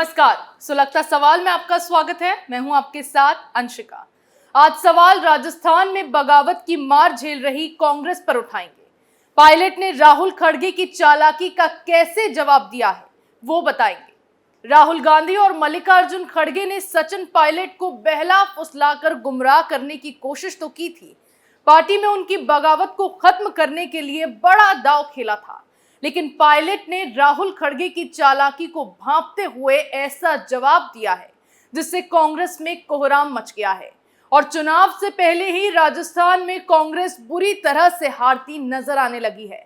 नमस्कार, सुलगता सवाल में आपका स्वागत है। मैं हूं आपके साथ अंशिका। आज सवाल राजस्थान में बगावत की मार झेल रही कांग्रेस पर उठाएंगे। पायलट ने राहुल खड़गे की चालाकी का कैसे जवाब दिया है वो बताएंगे। राहुल गांधी और मल्लिकार्जुन खड़गे ने सचिन पायलट को बहला फुसलाकर गुमराह करने की कोशिश तो की थी। पार्टी में उनकी बगावत को खत्म करने के लिए बड़ा दांव खेला था, लेकिन पायलट ने राहुल खड़गे की चालाकी को भांपते हुए ऐसा जवाब दिया है जिससे कांग्रेस में कोहराम मच गया है और चुनाव से पहले ही राजस्थान में कांग्रेस बुरी तरह से हारती नजर आने लगी है।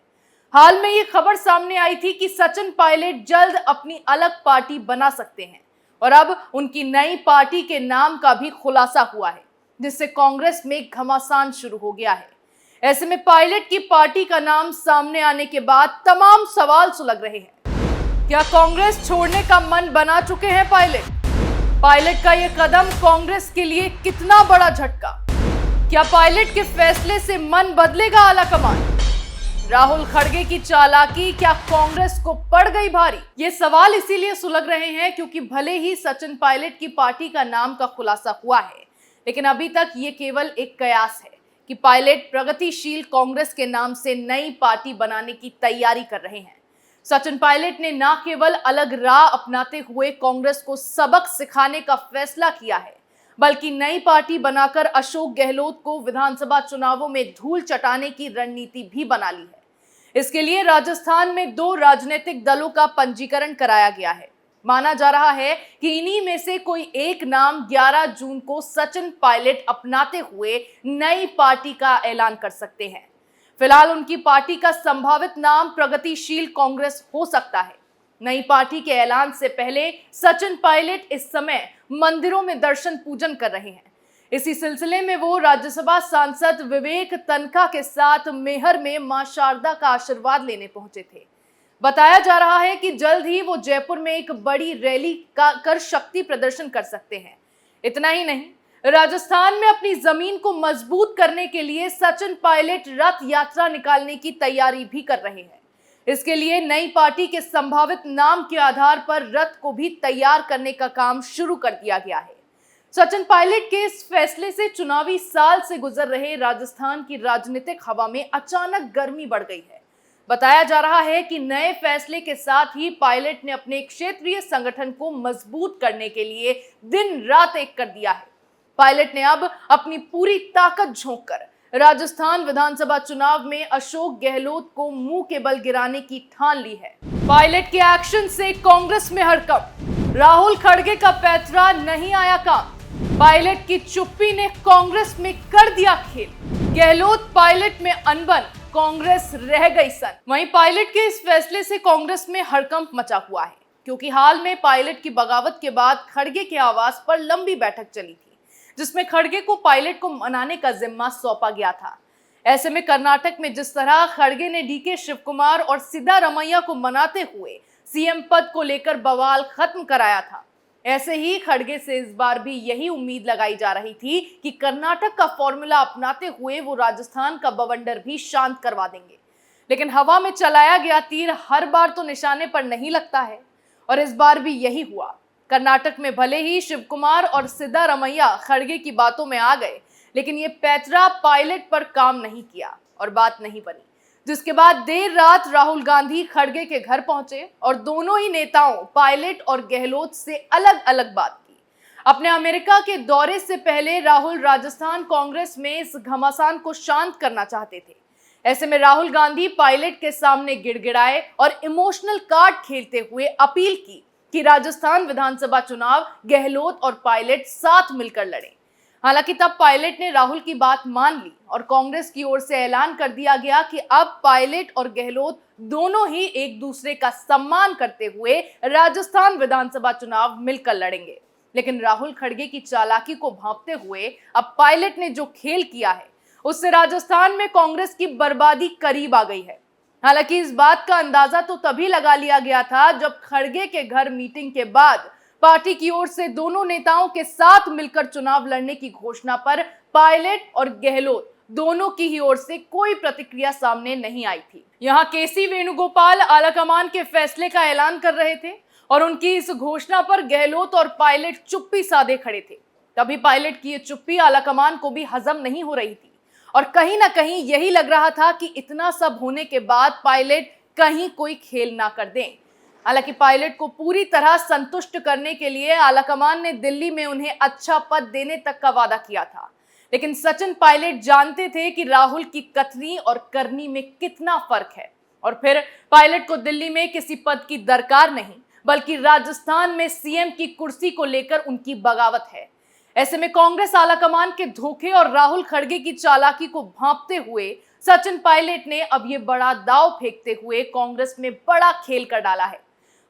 हाल में ये खबर सामने आई थी कि सचिन पायलट जल्द अपनी अलग पार्टी बना सकते हैं और अब उनकी नई पार्टी के नाम का भी खुलासा हुआ है, जिससे कांग्रेस में घमासान शुरू हो गया है। ऐसे में पायलट की पार्टी का नाम सामने आने के बाद तमाम सवाल सुलग रहे हैं। क्या कांग्रेस छोड़ने का मन बना चुके हैं पायलट का यह कदम कांग्रेस के लिए कितना बड़ा झटका? क्या पायलट के फैसले से मन बदलेगा आलाकमान? राहुल खड़गे की चालाकी क्या कांग्रेस को पड़ गई भारी? ये सवाल इसीलिए सुलग रहे हैं क्योंकि भले ही सचिन पायलट की पार्टी का नाम का खुलासा हुआ है, लेकिन अभी तक ये केवल एक कयास है कि पायलट प्रगतिशील कांग्रेस के नाम से नई पार्टी बनाने की तैयारी कर रहे हैं। सचिन पायलट ने न केवल अलग राह अपनाते हुए कांग्रेस को सबक सिखाने का फैसला किया है, बल्कि नई पार्टी बनाकर अशोक गहलोत को विधानसभा चुनावों में धूल चटाने की रणनीति भी बना ली है। इसके लिए राजस्थान में 2 राजनीतिक दलों का पंजीकरण कराया गया है। माना जा रहा है कि इन्हीं में से कोई एक नाम 11 जून को सचिन पायलट अपनाते हुए नई पार्टी का ऐलान कर सकते हैं। फिलहाल उनकी पार्टी का संभावित नाम प्रगतिशील कांग्रेस हो सकता है। नई पार्टी के ऐलान से पहले सचिन पायलट इस समय मंदिरों में दर्शन पूजन कर रहे हैं। इसी सिलसिले में वो राज्यसभा सांसद विवेक तनखा के साथ मेहर में मां शारदा का आशीर्वाद लेने पहुंचे थे। बताया जा रहा है कि जल्द ही वो जयपुर में एक बड़ी रैली कर शक्ति प्रदर्शन कर सकते हैं। इतना ही नहीं, राजस्थान में अपनी जमीन को मजबूत करने के लिए सचिन पायलट रथ यात्रा निकालने की तैयारी भी कर रहे हैं। इसके लिए नई पार्टी के संभावित नाम के आधार पर रथ को भी तैयार करने का काम शुरू कर दिया गया है। सचिन पायलट के इस फैसले से चुनावी साल से गुजर रहे राजस्थान की राजनीतिक हवा में अचानक गर्मी बढ़ गई है। बताया जा रहा है कि नए फैसले के साथ ही पायलट ने अपने क्षेत्रीय संगठन को मजबूत करने के लिए दिन रात एक कर दिया है। पायलट ने अब अपनी पूरी ताकत झोंककर राजस्थान विधानसभा चुनाव में अशोक गहलोत को मुंह के बल गिराने की ठान ली है। पायलट के एक्शन से कांग्रेस में हड़कंप, राहुल खड़गे का पैंतरा नहीं आया काम। पायलट की चुप्पी ने कांग्रेस में कर दिया खेल। गहलोत पायलट में अनबन, कांग्रेस रह गई सन। वहीं पायलट के इस फैसले से कांग्रेस में हड़कंप मचा हुआ है, क्योंकि हाल में पायलट की बगावत के बाद खड़गे के आवास पर लंबी बैठक चली थी, जिसमें खड़गे को पायलट को मनाने का जिम्मा सौंपा गया था। ऐसे में कर्नाटक में जिस तरह खड़गे ने डीके शिव कुमार और सिद्धारमैया को मनाते हुए सीएम पद को लेकर बवाल खत्म कराया था, ऐसे ही खड़गे से इस बार भी यही उम्मीद लगाई जा रही थी कि कर्नाटक का फॉर्मूला अपनाते हुए वो राजस्थान का बवंडर भी शांत करवा देंगे। लेकिन हवा में चलाया गया तीर हर बार तो निशाने पर नहीं लगता है, और इस बार भी यही हुआ। कर्नाटक में भले ही शिव कुमार और सिद्धारमैया खड़गे की बातों में आ गए, लेकिन ये पैंतरा पायलट पर काम नहीं किया और बात नहीं बनी, जिसके बाद देर रात राहुल गांधी खड़गे के घर पहुंचे और दोनों ही नेताओं पायलट और गहलोत से अलग अलग बात की। अपने अमेरिका के दौरे से पहले राहुल राजस्थान कांग्रेस में इस घमासान को शांत करना चाहते थे। ऐसे में राहुल गांधी पायलट के सामने गिड़गिड़ाए और इमोशनल कार्ड खेलते हुए अपील की कि राजस्थान विधानसभा चुनाव गहलोत और पायलट साथ मिलकर लड़े। हालांकि तब पायलट ने राहुल की बात मान ली और कांग्रेस की ओर से ऐलान कर दिया गया कि अब पायलट और गहलोत दोनों ही एक दूसरे का सम्मान करते हुए राजस्थान विधानसभा चुनाव मिलकर लड़ेंगे। लेकिन राहुल खड़गे की चालाकी को भांपते हुए अब पायलट ने जो खेल किया है, उससे राजस्थान में कांग्रेस की बर्बादी करीब आ गई है। हालांकि इस बात का अंदाजा तो तभी लगा लिया गया था जब खड़गे के घर मीटिंग के बाद पार्टी की ओर से दोनों नेताओं के साथ मिलकर चुनाव लड़ने की घोषणा पर पायलट और गहलोत दोनों की ही ओर से कोई प्रतिक्रिया सामने नहीं आई थी। यहाँ केसी वेणुगोपाल आलाकमान के फैसले का ऐलान कर रहे थे और उनकी इस घोषणा पर गहलोत और पायलट चुप्पी साधे खड़े थे। तभी पायलट की ये चुप्पी आलाकमान को भी हजम नहीं हो रही थी और कहीं ना कहीं यही लग रहा था कि इतना सब होने के बाद पायलट कहीं कोई खेल ना कर दें। हालांकि पायलट को पूरी तरह संतुष्ट करने के लिए आलाकमान ने दिल्ली में उन्हें अच्छा पद देने तक का वादा किया था, लेकिन सचिन पायलट जानते थे कि राहुल की कथनी और करनी में कितना फर्क है और फिर पायलट को दिल्ली में किसी पद की दरकार नहीं, बल्कि राजस्थान में सीएम की कुर्सी को लेकर उनकी बगावत है। ऐसे में कांग्रेस आलाकमान के धोखे और राहुल खड़गे की चालाकी को भांपते हुए सचिन पायलट ने अब ये बड़ा दांव फेंकते हुए कांग्रेस में बड़ा खेल कर डाला है।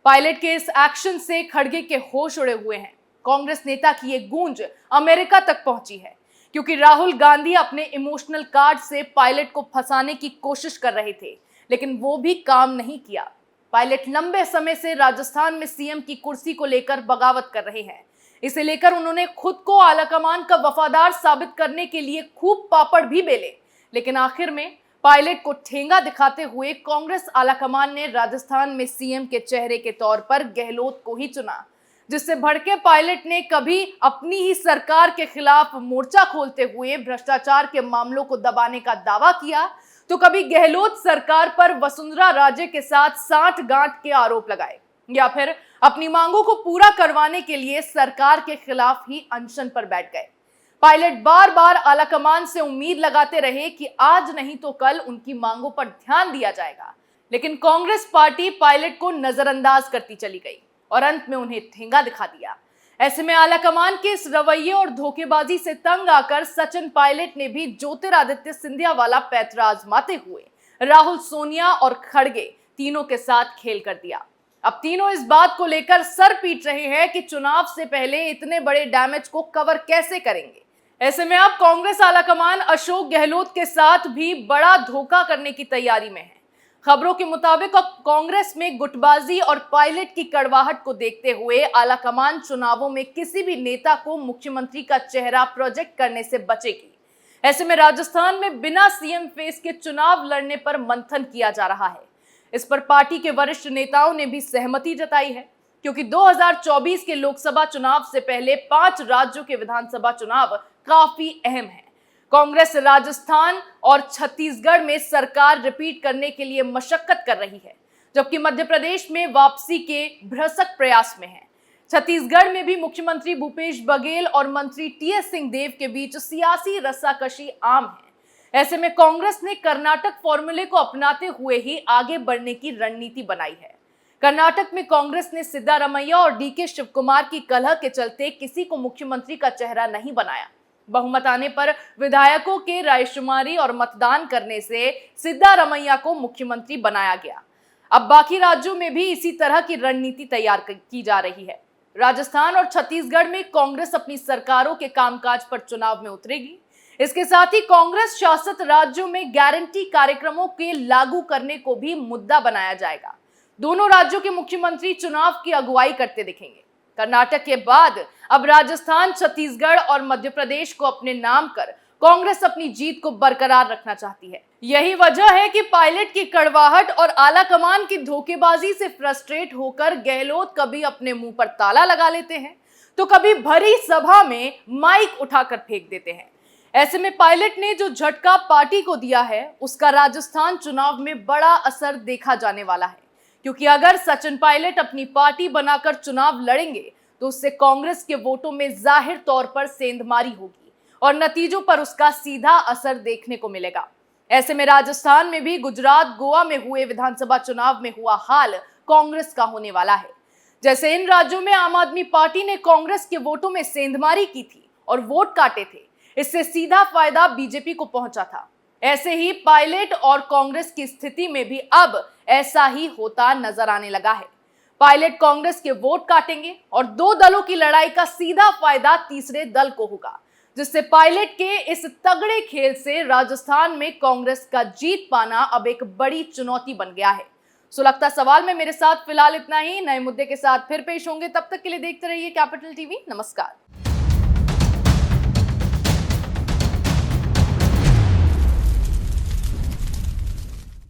पायलट के इस एक्शन से खड़गे के होश उड़े हुए हैं। कांग्रेस नेता की ये गूंज अमेरिका तक पहुंची है, क्योंकि राहुल गांधी अपने इमोशनल कार्ड से पायलट को फंसाने की कोशिश कर रहे थे, लेकिन वो भी काम नहीं किया। पायलट लंबे समय से राजस्थान में सीएम की कुर्सी को लेकर बगावत कर रहे हैं। इसे लेकर उन्होंने खुद को आलाकमान का वफादार साबित करने के लिए खूब पापड़ भी बेले, लेकिन आखिर में पायलट को ठेंगा दिखाते हुए कांग्रेस आलाकमान ने राजस्थान में सीएम के चेहरे के तौर पर गहलोत को ही चुना, जिससे भड़के पायलट ने कभी अपनी ही सरकार के खिलाफ मोर्चा खोलते हुए भ्रष्टाचार के मामलों को दबाने का दावा किया, तो कभी गहलोत सरकार पर वसुंधरा राजे के साथ सांठ-गांठ के आरोप लगाए, या फिर अपनी मांगों को पूरा करवाने के लिए सरकार के खिलाफ ही अनशन पर बैठ गए। पायलट बार बार आलाकमान से उम्मीद लगाते रहे कि आज नहीं तो कल उनकी मांगों पर ध्यान दिया जाएगा, लेकिन कांग्रेस पार्टी पायलट को नजरअंदाज करती चली गई और अंत में उन्हें ठेंगा दिखा दिया। ऐसे में आलाकमान के इस रवैये और धोखेबाजी से तंग आकर सचिन पायलट ने भी ज्योतिरादित्य सिंधिया वाला पैंतरा आजमाते हुए राहुल, सोनिया और खड़गे तीनों के साथ खेल कर दिया। अब तीनों इस बात को लेकर सर पीट रहे हैं कि चुनाव से पहले इतने बड़े डैमेज को कवर कैसे करेंगे। ऐसे में अब कांग्रेस आलाकमान अशोक गहलोत के साथ भी बड़ा धोखा करने की तैयारी में है। खबरों के मुताबिक अब कांग्रेस में गुटबाजी और पायलट की कड़वाहट को देखते हुए आलाकमान चुनावों में किसी भी नेता को मुख्यमंत्री का चेहरा प्रोजेक्ट करने से बचेगी। ऐसे में राजस्थान में बिना सीएम फेस के चुनाव लड़ने पर मंथन किया जा रहा है। इस पर पार्टी के वरिष्ठ नेताओं ने भी सहमति जताई है, क्योंकि 2024 के लोकसभा चुनाव से पहले 5 राज्यों के विधानसभा चुनाव काफी अहम है। कांग्रेस राजस्थान और छत्तीसगढ़ में सरकार रिपीट करने के लिए मशक्कत कर रही है, जबकि मध्य प्रदेश में वापसी के भ्रसक प्रयास में है। छत्तीसगढ़ में भी मुख्यमंत्री भूपेश बघेल और मंत्री टीएस सिंहदेव के बीच सियासी रस्साकशी आम है। ऐसे में कांग्रेस ने कर्नाटक फॉर्मूले को अपनाते हुए ही आगे बढ़ने की रणनीति बनाई है। कर्नाटक में कांग्रेस ने सिद्धारमैया और डीके शिवकुमार की कलह के चलते किसी को मुख्यमंत्री का चेहरा नहीं बनाया। बहुमत आने पर विधायकों के रायशुमारी और मतदान करने से सिद्धारमैया को मुख्यमंत्री बनाया गया। अब बाकी राज्यों में भी इसी तरह की रणनीति तैयार की जा रही है। राजस्थान और छत्तीसगढ़ में कांग्रेस अपनी सरकारों के कामकाज पर चुनाव में उतरेगी। इसके साथ ही कांग्रेस शासित राज्यों में गारंटी कार्यक्रमों के लागू करने को भी मुद्दा बनाया जाएगा। दोनों राज्यों के मुख्यमंत्री चुनाव की अगुवाई करते दिखेंगे। कर्नाटक के बाद अब राजस्थान, छत्तीसगढ़ और मध्य प्रदेश को अपने नाम कर कांग्रेस अपनी जीत को बरकरार रखना चाहती है। यही वजह है कि पायलट की कड़वाहट और आलाकमान की धोखेबाजी से फ्रस्ट्रेट होकर गहलोत कभी अपने मुंह पर ताला लगा लेते हैं, तो कभी भरी सभा में माइक उठाकर फेंक देते हैं। ऐसे में पायलट ने जो झटका पार्टी को दिया है, उसका राजस्थान चुनाव में बड़ा असर देखा जाने वाला है, क्योंकि अगर सचिन पायलट अपनी पार्टी बनाकर चुनाव लड़ेंगे तो उससे कांग्रेस के वोटों में जाहिर तौर पर सेंधमारी होगी और नतीजों पर उसका सीधा असर देखने को मिलेगा। ऐसे में राजस्थान में भी गुजरात, गोवा में हुए विधानसभा चुनाव में हुआ हाल कांग्रेस का होने वाला है। जैसे इन राज्यों में आम आदमी पार्टी ने कांग्रेस के वोटों में सेंधमारी की थी और वोट काटे थे, इससे सीधा फायदा बीजेपी को पहुंचा था। ऐसे ही पायलट और कांग्रेस की स्थिति में भी अब ऐसा ही होता नजर आने लगा है। पायलट कांग्रेस के वोट काटेंगे और दो दलों की लड़ाई का सीधा फायदा तीसरे दल को होगा, जिससे पायलट के इस तगड़े खेल से राजस्थान में कांग्रेस का जीत पाना अब एक बड़ी चुनौती बन गया है। सुलगता सवाल में मेरे साथ फिलहाल इतना ही। नए मुद्दे के साथ फिर पेश होंगे, तब तक के लिए देखते रहिए कैपिटल टीवी। नमस्कार।